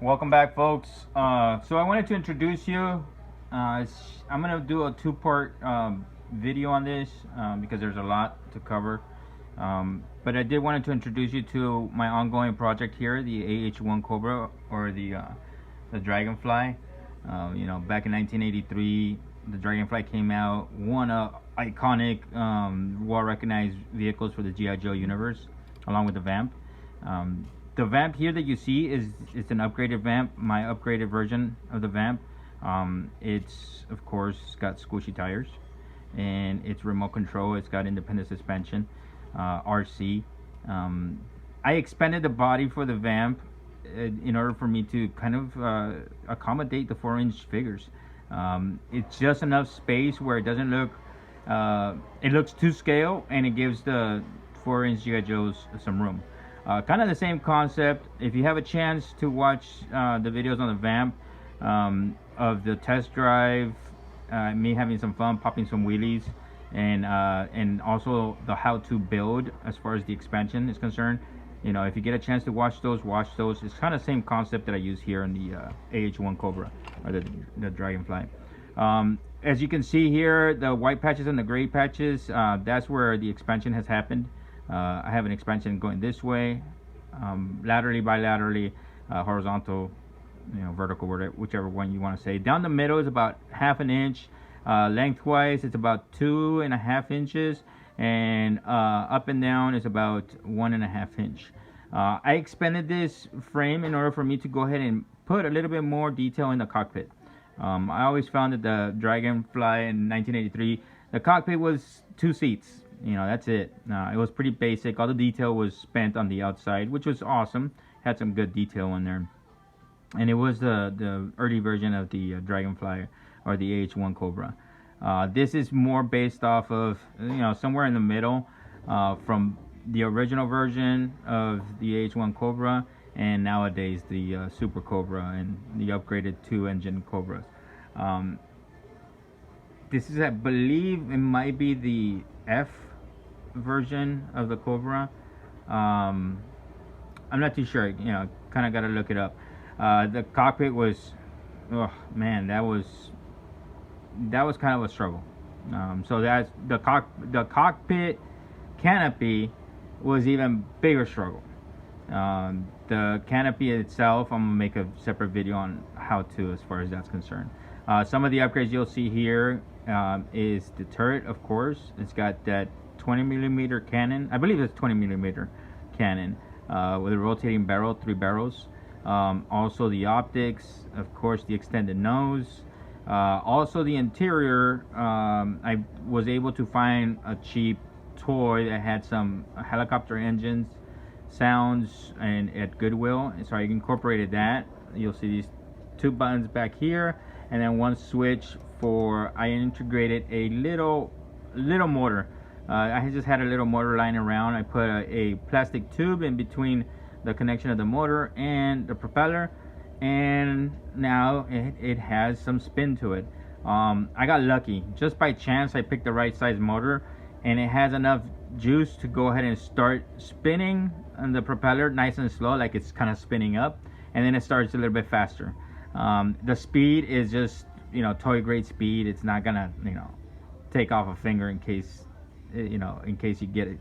Welcome back, folks. So I wanted to introduce you. I'm gonna do a two-part video on this because there's a lot to cover. But I did wanted to introduce you to my ongoing project here, the AH-1 Cobra, or the Dragonfly. Back in 1983, the Dragonfly came out, one iconic, well-recognized vehicles for the G.I. Joe universe, along with the Vamp. The Vamp here that you see is an upgraded Vamp, my upgraded version of the Vamp. It's of course got squishy tires, and it's remote control. It's got independent suspension, RC. I expanded the body for the Vamp in order for me to kind of accommodate the 4-inch figures. It's just enough space where it doesn't look, it looks to scale, and it gives the 4-inch G.I. Joes some room. Kind of the same concept. If you have a chance to watch the videos on the Vamp of the test drive, me having some fun, popping some wheelies, and also the how to build as far as the expansion is concerned. If you get a chance to watch those, watch those. It's kind of the same concept that I use here in the AH-1 Cobra, or the Dragonfly. As you can see here, the white patches and the gray patches, that's where the expansion has happened. I have an expansion going this way, laterally, bilaterally, horizontal, vertical, whichever one you want to say. Down the middle is about ½ inch. Lengthwise, it's about 2.5 inches, and up and down is about 1.5 inch. I expanded this frame in order for me to go ahead and put a little bit more detail in the cockpit. I always found that the Dragonfly in 1983, the cockpit was 2 seats. That's it. It was pretty basic. All the detail was spent on the outside, which was awesome. Had some good detail in there. And it was the early version of the Dragonfly, or the AH-1 Cobra. This is more based off of, somewhere in the middle, from the original version of the AH-1 Cobra, and nowadays the Super Cobra and the upgraded 2-engine Cobras. This is, I believe, it might be the F version of the Cobra. I'm not too sure. Kind of got to look it up. The cockpit was, oh man, that was kind of a struggle. So that's the cockpit canopy was even bigger struggle. The canopy itself, I'm gonna make a separate video on how to, as far as that's concerned. Some of the upgrades you'll see here is the turret, of course. It's got that 20mm cannon. I believe it's 20mm cannon with a rotating barrel, 3 barrels. Also the optics, of course, the extended nose. Also the interior, I was able to find a cheap toy that had some helicopter engines sounds and at Goodwill, so I incorporated that. You'll see these 2 buttons back here, and then 1 switch for, I integrated a little motor. I just had a little motor lying around. I put a plastic tube in between the connection of the motor and the propeller, and now it has some spin to it. I got lucky. Just by chance, I picked the right size motor, and it has enough juice to go ahead and start spinning on the propeller nice and slow, like it's kind of spinning up, and then it starts a little bit faster. The speed is just, toy grade speed. It's not gonna, take off a finger in case, in case you get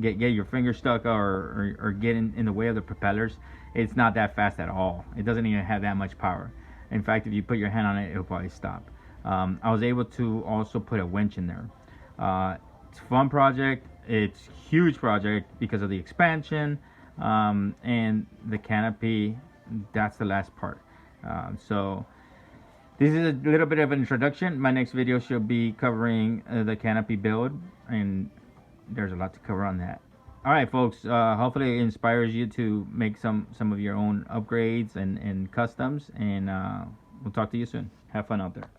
your finger stuck or get in the way of the propellers. It's not that fast at all. It doesn't even have that much power. In fact, if you put your hand on it, it'll probably stop. I was able to also put a winch in there. It's a fun project. It's a huge project because of the expansion, and the canopy. That's the last part. So this is a little bit of an introduction. My next video should be covering the canopy build, and there's a lot to cover on that. All right, folks, hopefully it inspires you to make some of your own upgrades and customs, and we'll talk to you soon. Have fun out there.